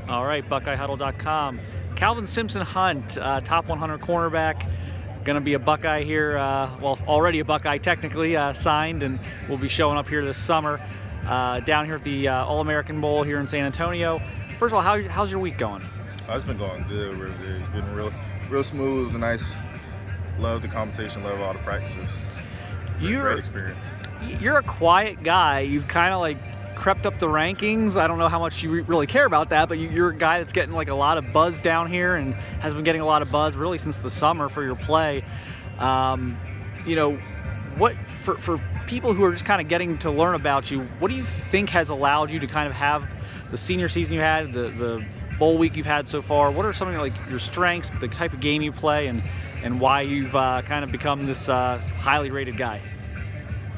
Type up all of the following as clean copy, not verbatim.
All right, BuckeyeHuddle.com. Calvin Simpson-Hunt, top 100 cornerback, going to be a Buckeye here. Well, already a Buckeye technically, signed, and will be showing up here this summer down here at the All-American Bowl here in San Antonio. First of all, how's your week going? It's been going good, real good. It's been real smooth and nice. Love the competition, love all the practices. Great experience. You're a quiet guy. You've kind of like crept up the rankings. I don't know how much you really care about that, but you're a guy that's getting like a lot of buzz down here and has been getting a lot of buzz really since the summer for your play. What for people who are just kind of getting to learn about you, what do you think has allowed you to kind of have the senior season you had, the bowl week you've had so far? What are some of like your strengths, the type of game you play, and why you've kind of become this highly rated guy?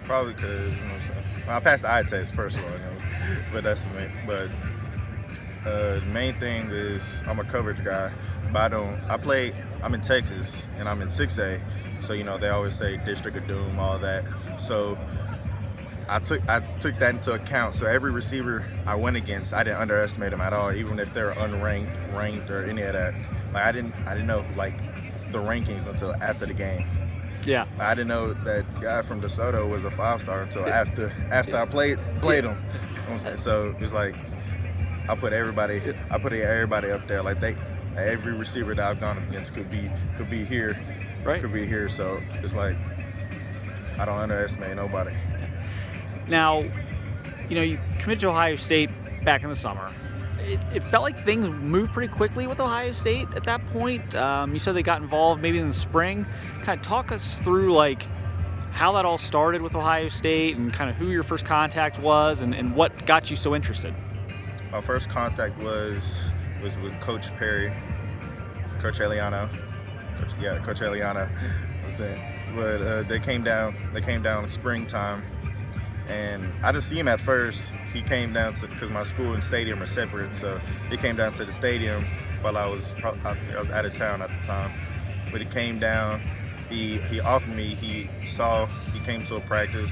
Probably because I passed the eye test first of all, but that's the main. But the main thing is I'm a coverage guy, but I'm in Texas and I'm in 6A, so they always say District of Doom, all that. So I took that into account. So every receiver I went against, I didn't underestimate them at all, even if they're unranked, ranked, or any of that. Like I didn't know like the rankings until after the game. Yeah, I didn't know that guy from DeSoto was a 5-star until after I played him. So it's like I put everybody up there. Like every receiver that I've gone against could be here, right? Could be here. So it's like I don't underestimate nobody. Now, you committed to Ohio State back in the summer. It felt like things moved pretty quickly with Ohio State at that point. You said they got involved maybe in the spring. Kind of talk us through like how that all started with Ohio State and kind of who your first contact was and what got you so interested. My first contact was with Coach Perry, Coach Eliano. Coach Eliano. But they came down in the springtime. And I didn't see him at first. He came down because my school and stadium are separate, so he came down to the stadium while I was out of town at the time. But he came down. He offered me. He came to a practice,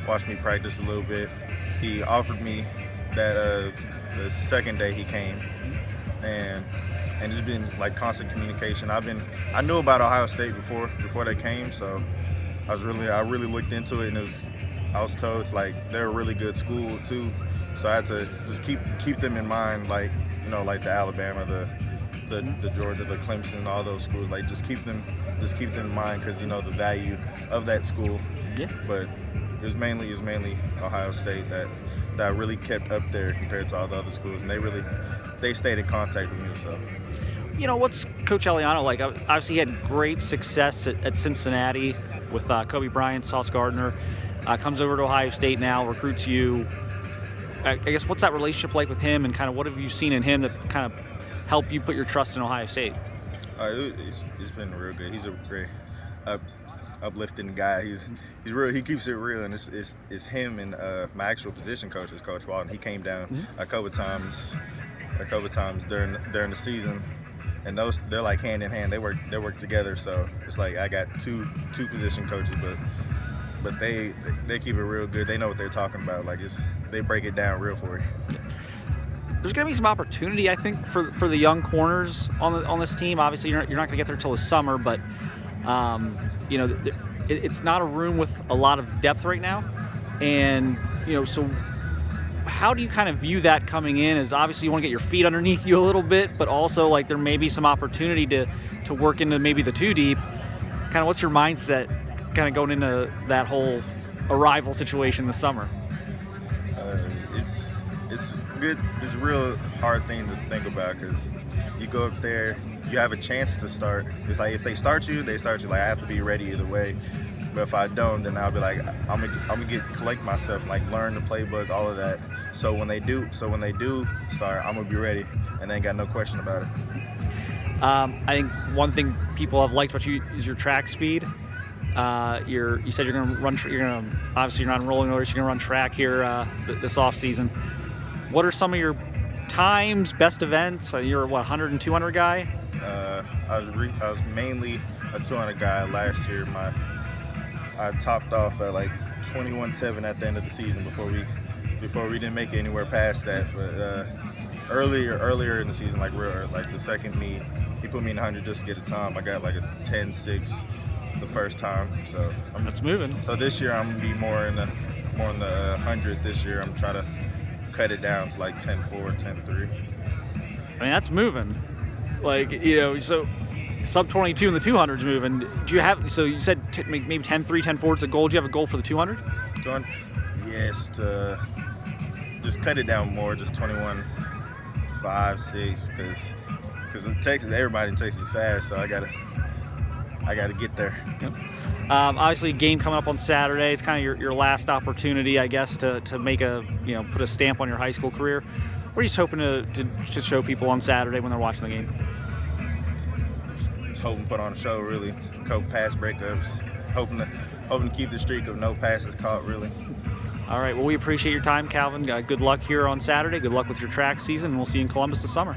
watched me practice a little bit. He offered me that the second day he came, and it's been like constant communication. I knew about Ohio State before they came, so I really looked into it, and I was told it's like they're a really good school too, so I had to just keep them in mind, like like the Alabama, the Georgia, the Clemson, all those schools. Like just keep them in mind because the value of that school. Yeah. But it was mainly Ohio State that I really kept up there compared to all the other schools, and they stayed in contact with me. So. What's Coach Eliano like? Obviously, he had great success at Cincinnati with Kobe Bryant, Sauce Gardner. Comes over to Ohio State now, recruits you. I guess what's that relationship like with him, and kind of what have you seen in him that kind of helped you put your trust in Ohio State? It's been real good. He's a great uplifting guy. He's real. He keeps it real, and it's him and my actual position coach is Coach Walton. He came down a couple times during the season, and they're like hand in hand. They work together. So it's like I got two position coaches, but they keep it real good. They know what they're talking about. Like they break it down real for you. There's going to be some opportunity, I think, for the young corners on this team. Obviously, you're not going to get there till the summer, but it's not a room with a lot of depth right now, and so how do you kind of view that coming in? As obviously you want to get your feet underneath you a little bit, but also like there may be some opportunity to work into maybe the 2 deep. Kind of what's your mindset kind of going into that whole arrival situation this summer? It's good. It's a real hard thing to think about because you go up there, you have a chance to start. It's like if they start you, they start you. Like I have to be ready either way. But if I don't, then I'll be like I'm gonna collect myself, like learn the playbook, all of that. So when they do start, I'm gonna be ready, and they ain't got no question about it. I think one thing people have liked about you is your track speed. You said you're going to run. Obviously you're not rolling orders. You're going to run track here this off season. What are some of your times, best events? You're 100 and 200 guy. I was mainly a 200 guy last year. I topped off at like 21.7 at the end of the season before we didn't make it anywhere past that. But earlier in the season, like the second meet, he put me in 100 just to get a time. I got like a 10.6 the first time, so That's moving. So this year I'm gonna be more in the 100. This year I'm trying to cut it down to like 10.4, 10.3. I mean, that's moving. Like, so sub 22 in the 200's moving. Do you have? So you said maybe 10.3, 10.4 is a goal. Do you have a goal for the 200? Yes, to just cut it down more, just 21.5, 6, because in Texas, everybody in Texas is fast, so I gotta get there. Yep. Obviously, game coming up on Saturday. It's kind of your last opportunity, I guess, to make put a stamp on your high school career. What are you just hoping to show people on Saturday when they're watching the game? Just hoping to put on a show, really. Cope pass breakups. Hoping to keep the streak of no passes caught, really. All right. Well, we appreciate your time, Calvin. Good luck here on Saturday. Good luck with your track season, and we'll see you in Columbus this summer.